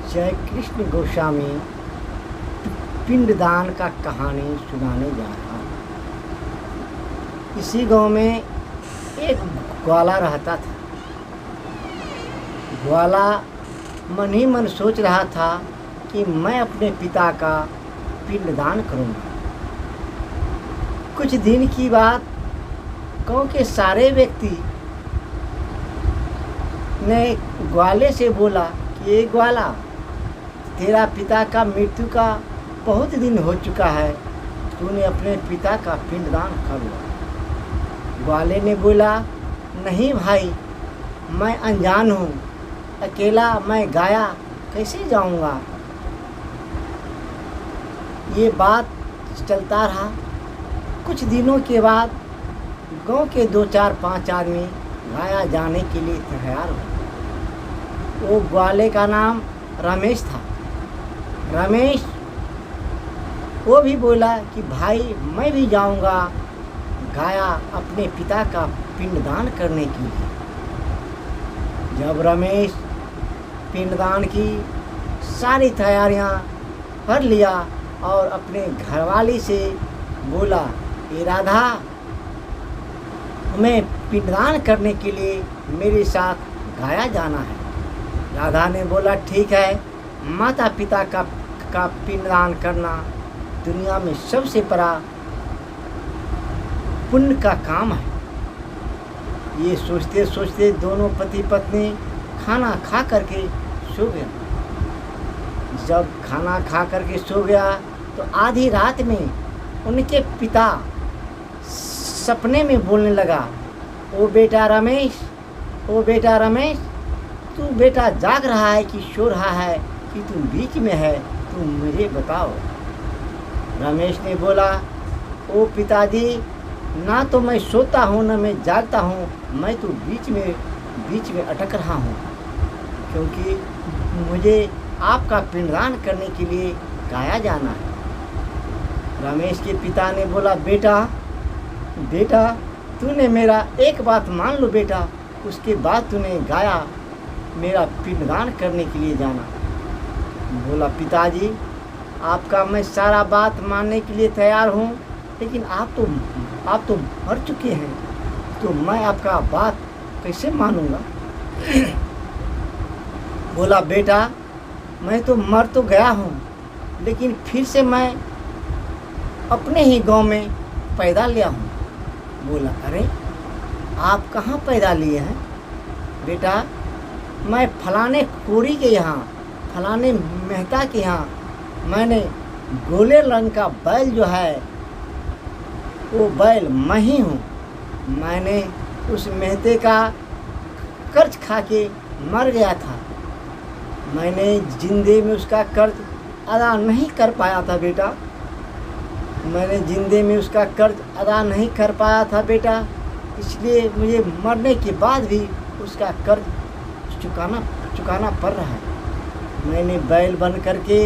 जय कृष्ण गोस्वामी पिंडदान का कहानी सुनाने जा रहा हूँ। इसी गांव में एक ग्वाला रहता था। ग्वाला मन ही मन सोच रहा था कि मैं अपने पिता का पिंडदान करूँगा। कुछ दिन की बात, गांव के सारे व्यक्ति ने ग्वाले से बोला कि ये ग्वाला, तेरा पिता का मृत्यु का बहुत दिन हो चुका है, तूने अपने पिता का पिंडदान कर लो। ग्वाले ने बोला, नहीं भाई, मैं अनजान हूँ, अकेला मैं गाया कैसे जाऊँगा। ये बात चलता रहा। कुछ दिनों के बाद गांव के 2, 4, 5 आदमी गाया जाने के लिए तैयार हुए। वो ग्वाले का नाम रमेश था। रमेश वो भी बोला कि भाई मैं भी जाऊंगा गाया अपने पिता का पिंडदान करने के लिए। जब रमेश पिंडदान की सारी तैयारियां कर लिया और अपने घरवाली से बोला, ये राधा, हमें पिंडदान करने के लिए मेरे साथ गाया जाना है। राधा ने बोला, ठीक है, माता पिता का पिंडदान करना दुनिया में सबसे बड़ा पुण्य का काम है। ये सोचते सोचते दोनों पति पत्नी खाना खा करके सो गया। जब खाना खा करके सो गया तो आधी रात में उनके पिता सपने में बोलने लगा, ओ बेटा रमेश, ओ बेटा रमेश, तू बेटा जाग रहा है कि सो रहा है कि तू बीच में है, तू मुझे बताओ। रमेश ने बोला, ओ पिताजी, ना तो मैं सोता हूँ ना मैं जागता हूँ, मैं तो बीच में अटक रहा हूँ, क्योंकि मुझे आपका पिंडदान करने के लिए गाया जाना है। रमेश के पिता ने बोला, बेटा तूने मेरा एक बात मान लो बेटा, उसके बाद तूने गाया मेरा पिंडदान करने के लिए जाना। बोला, पिताजी, आपका मैं सारा बात मानने के लिए तैयार हूँ, लेकिन आप तो मर चुके हैं, तो मैं आपका बात कैसे मानूंगा। बोला, बेटा, मैं तो मर तो गया हूँ, लेकिन फिर से मैं अपने ही गांव में पैदा लिया हूँ। बोला, अरे आप कहाँ पैदा लिए हैं। बेटा, मैं फलाने कोरी के यहाँ, फलाने मेहता के यहाँ, मैंने गोले रंग का बैल जो है वो बैल मैं ही हूँ। मैंने उस मेहते का कर्ज खा के मर गया था। मैंने जिंदे में उसका कर्ज अदा नहीं कर पाया था बेटा। मैंने जिंदे में उसका कर्ज अदा नहीं कर पाया था बेटा, इसलिए मुझे मरने के बाद भी उसका कर्ज चुकाना पड़ रहा है। मैंने बैल बन करके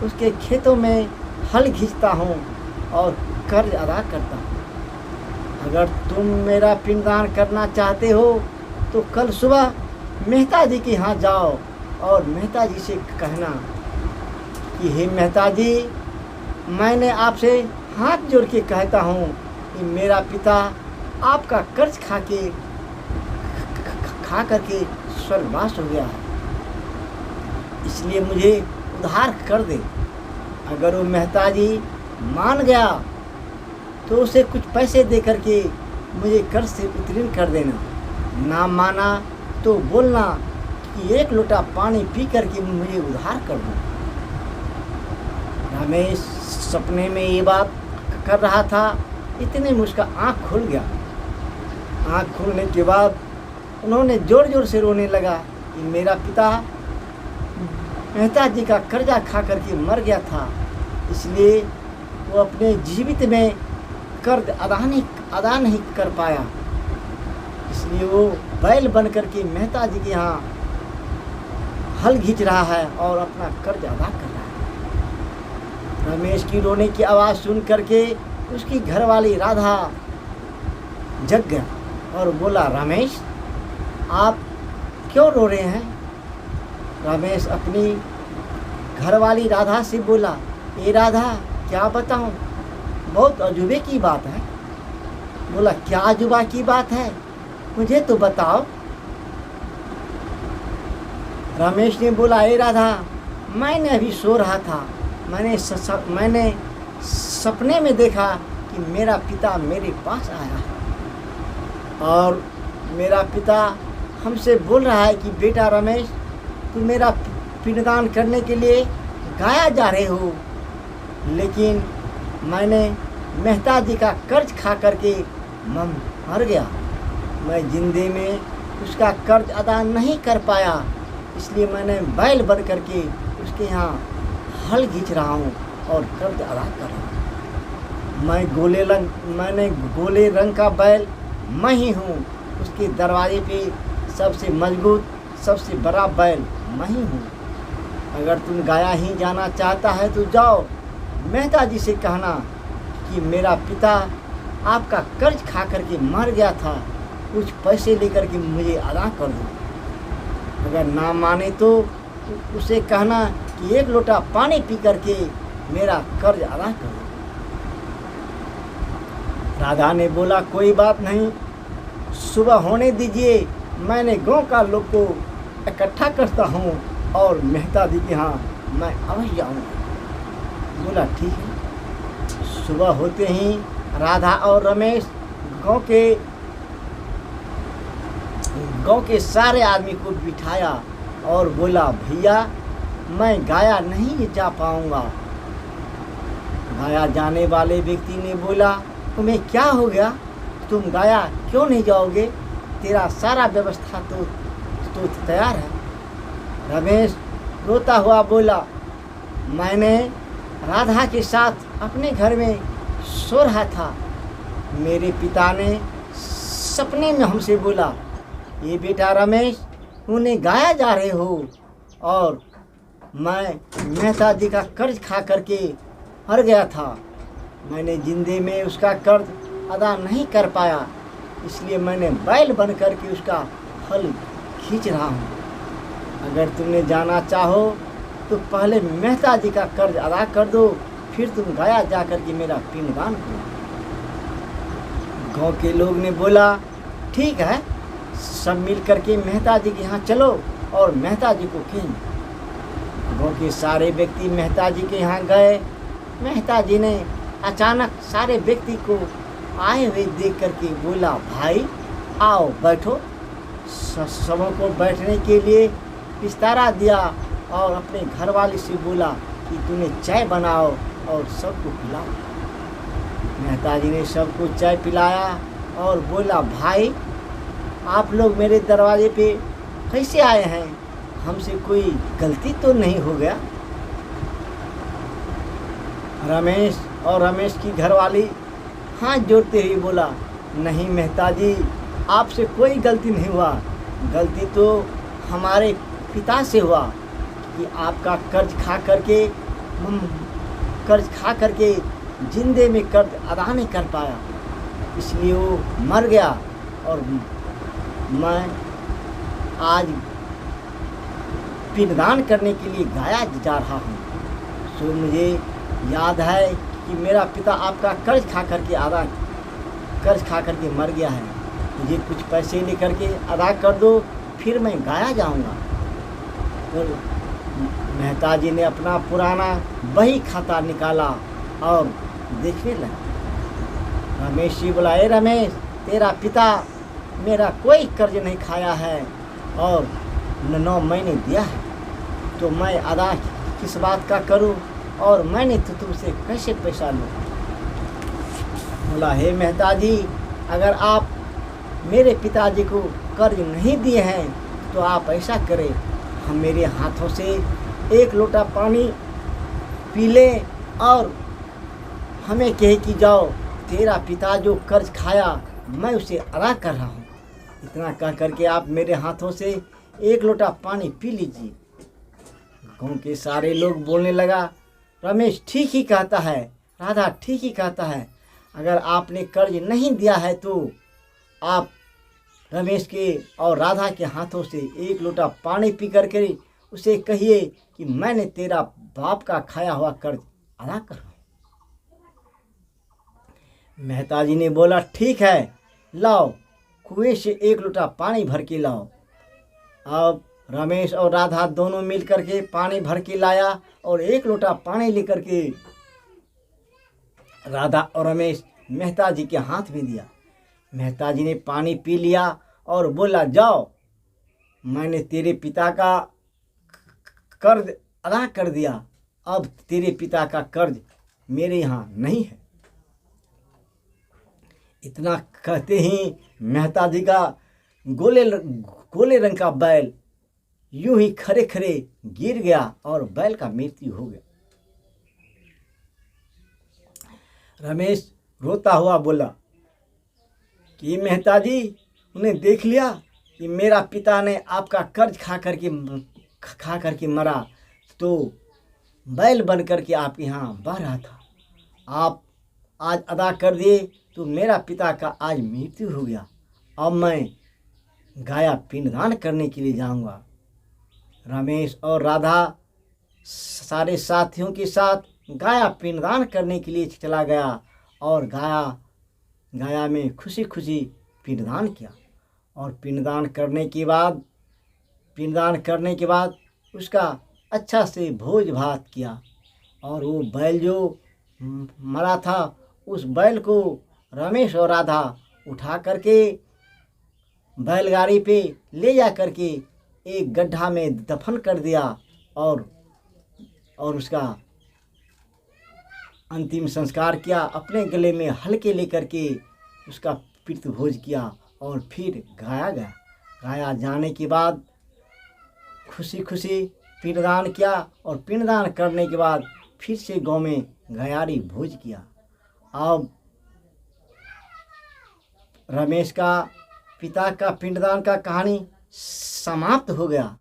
उसके खेतों में हल खींचता हूँ और कर्ज अदा करता हूँ। अगर तुम मेरा पिंडदान करना चाहते हो तो कल सुबह मेहता जी के यहाँ जाओ और मेहता जी से कहना कि हे मेहता जी, मैंने आपसे हाथ जोड़ के कहता हूँ कि मेरा पिता आपका कर्ज खा करके स्वर्गवास हो गया है, इसलिए मुझे उधार कर दे। अगर वो मेहता जी मान गया तो उसे कुछ पैसे दे करके मुझे कर्ज से उत्तीर्ण कर देना, ना माना तो बोलना कि 1 लोटा पानी पी करके मुझे उधार कर दो। रमेश सपने में ये बात कर रहा था, इतने में उसका आँख खुल गया। आँख खुलने के बाद उन्होंने ज़ोर ज़ोर से रोने लगा कि मेरा पिता मेहता जी का कर्जा खा करके मर गया था, इसलिए वो अपने जीवित में कर्ज अदा नहीं कर पाया, इसलिए वो बैल बन करके मेहता जी के यहाँ हल खींच रहा है और अपना कर्ज अदा कर रहा है। रमेश की रोने की आवाज़ सुन करके उसकी घरवाली राधा जग गया और बोला, रमेश, आप क्यों रो रहे हैं। रमेश अपनी घरवाली राधा से बोला, ए राधा क्या बताऊं, बहुत अजूबे की बात है। बोला, क्या अजूबा की बात है, मुझे तो बताओ। रमेश ने बोला, ए राधा, मैंने अभी सो रहा था, मैंने सपने में देखा कि मेरा पिता मेरे पास आया है और मेरा पिता हमसे बोल रहा है कि बेटा रमेश, तू मेरा पिंडदान करने के लिए गाया जा रहे हो, लेकिन मैंने मेहता जी का कर्ज खा करके मर गया। मैं जिंदे में उसका कर्ज अदा नहीं कर पाया, इसलिए मैंने बैल बन करके उसके यहाँ हल खींच रहा हूँ और कर्ज अदा कर रहा हूँ। मैंने गोले रंग का बैल मैं ही हूँ, उसके दरवाजे पे सबसे मजबूत सबसे बड़ा बैल मैं ही हूँ। अगर तुम गाया ही जाना चाहता है तो जाओ, मेहता जी से कहना कि मेरा पिता आपका कर्ज खा करके मर गया था, कुछ पैसे लेकर के मुझे अदा कर दो। अगर ना माने तो उसे कहना कि एक लोटा पानी पी करके मेरा कर्ज अदा कर दो। राधा ने बोला, कोई बात नहीं, सुबह होने दीजिए, मैंने गांव का लोग को इकट्ठा करता हूँ और मेहता जी के यहाँ मैं अवश्य जाऊँगा। बोला, ठीक है। सुबह होते ही राधा और रमेश गांव के सारे आदमी को बिठाया और बोला, भैया मैं गाया नहीं जा पाऊँगा। गाया जाने वाले व्यक्ति ने बोला, तुम्हें क्या हो गया, तुम गाया क्यों नहीं जाओगे, तेरा सारा व्यवस्था तो तैयार है। रमेश रोता हुआ बोला, मैंने राधा के साथ अपने घर में सो रहा था, मेरे पिता ने सपने में हमसे बोला, ये बेटा रमेश, उन्हें गाया जा रहे हो और मैं मेहता जी का कर्ज खा करके मर गया था। मैंने जिंदे में उसका कर्ज अदा नहीं कर पाया, इसलिए मैंने बैल बन करके उसका हल खींच रहा हूँ। अगर तुमने जाना चाहो तो पहले मेहता जी का कर्ज अदा कर दो, फिर तुम गाया जा करके मेरा पिंडदान करो। गांव के लोग ने बोला, ठीक है, सब मिल करके मेहता जी के यहाँ चलो और मेहता जी को कहेंगे। गांव के सारे व्यक्ति मेहता जी के यहाँ गए। मेहता जी ने अचानक सारे व्यक्ति को आए हुए देख करके बोला, भाई आओ बैठो। सबों को बैठने के लिए बिस्तारा दिया और अपने घरवाली से बोला कि तुम्हें चाय बनाओ और सबको पिलाओ। मेहता जी ने सबको चाय पिलाया और बोला, भाई आप लोग मेरे दरवाजे पे कैसे आए हैं, हमसे कोई गलती तो नहीं हो गया। रमेश की घरवाली हाथ जोड़ते हुए बोला, नहीं मेहता जी, आपसे कोई गलती नहीं हुआ, गलती तो हमारे पिता से हुआ कि आपका कर्ज खा करके जिंदे में कर्ज अदा नहीं कर पाया, इसलिए वो मर गया और मैं आज पिंडदान करने के लिए गाया जा रहा हूँ। सो मुझे याद है कि मेरा पिता आपका कर्ज खा करके मर गया है, मुझे कुछ पैसे लेकर के अदा कर दो, फिर मैं गाया जाऊंगा। तो मेहता जी ने अपना पुराना बही खाता निकाला और देखने लगा। रमेश जी बोला, ए रमेश, तेरा पिता मेरा कोई कर्ज नहीं खाया है और न मैंने दिया है, तो मैं अदा किस बात का करूं और मैंने तो तुमसे कैसे पैसा लूँ। बोला, हे मेहता जी, अगर आप मेरे पिताजी को कर्ज नहीं दिए हैं तो आप ऐसा करें, हम मेरे हाथों से एक लोटा पानी पी लें और हमें कहे कि जाओ, तेरा पिता जो कर्ज खाया मैं उसे अदा कर रहा हूँ। इतना कह करके आप मेरे हाथों से एक लोटा पानी पी लीजिए। गाँव के सारे लोग बोलने लगा, रमेश ठीक ही कहता है, राधा ठीक ही कहता है, अगर आपने कर्ज नहीं दिया है तो आप रमेश के और राधा के हाथों से एक लोटा पानी पी करके उसे कहिए कि मैंने तेरा बाप का खाया हुआ कर्ज अदा कर रहा हूँ। मेहता जी ने बोला ठीक है, लाओ कुएं से 1 लोटा पानी भर के लाओ। अब रमेश और राधा दोनों मिल करके पानी भर के लाया और 1 लोटा पानी लेकर के राधा और रमेश मेहता जी के हाथ में दिया। मेहता जी ने पानी पी लिया और बोला जाओ, मैंने तेरे पिता का कर्ज अदा कर दिया, अब तेरे पिता का कर्ज मेरे यहाँ नहीं है। इतना कहते ही मेहता जी का गोले रंग का बैल यूं ही खड़े खड़े गिर गया और बैल का मृत्यु हो गया। रमेश रोता हुआ बोला कि मेहता जी, उन्हें देख लिया कि मेरा पिता ने आपका कर्ज खा करके मरा, तो बैल बन करके आपके यहाँ बह रहा था, आप आज अदा कर दिए तो मेरा पिता का आज मृत्यु हो गया। अब मैं गाया पिंडदान करने के लिए जाऊंगा। रमेश और राधा सारे साथियों के साथ गाया पिंडदान करने के लिए चला गया और गाया में खुशी खुशी पिंडदान किया। और पिंडदान करने के बाद उसका अच्छा से भोज भात किया। और वो बैल जो मरा था, उस बैल को रमेश और राधा उठा करके बैलगाड़ी पे ले जा करके एक गड्ढा में दफन कर दिया और उसका अंतिम संस्कार किया। अपने गले में हल्के लेकर के उसका पितृभोज किया और फिर गाया जाने के बाद खुशी खुशी पिंडदान किया। और पिंडदान करने के बाद फिर से गांव में गयारी भोज किया। अब रमेश का पिता का पिंडदान का कहानी समाप्त हो गया।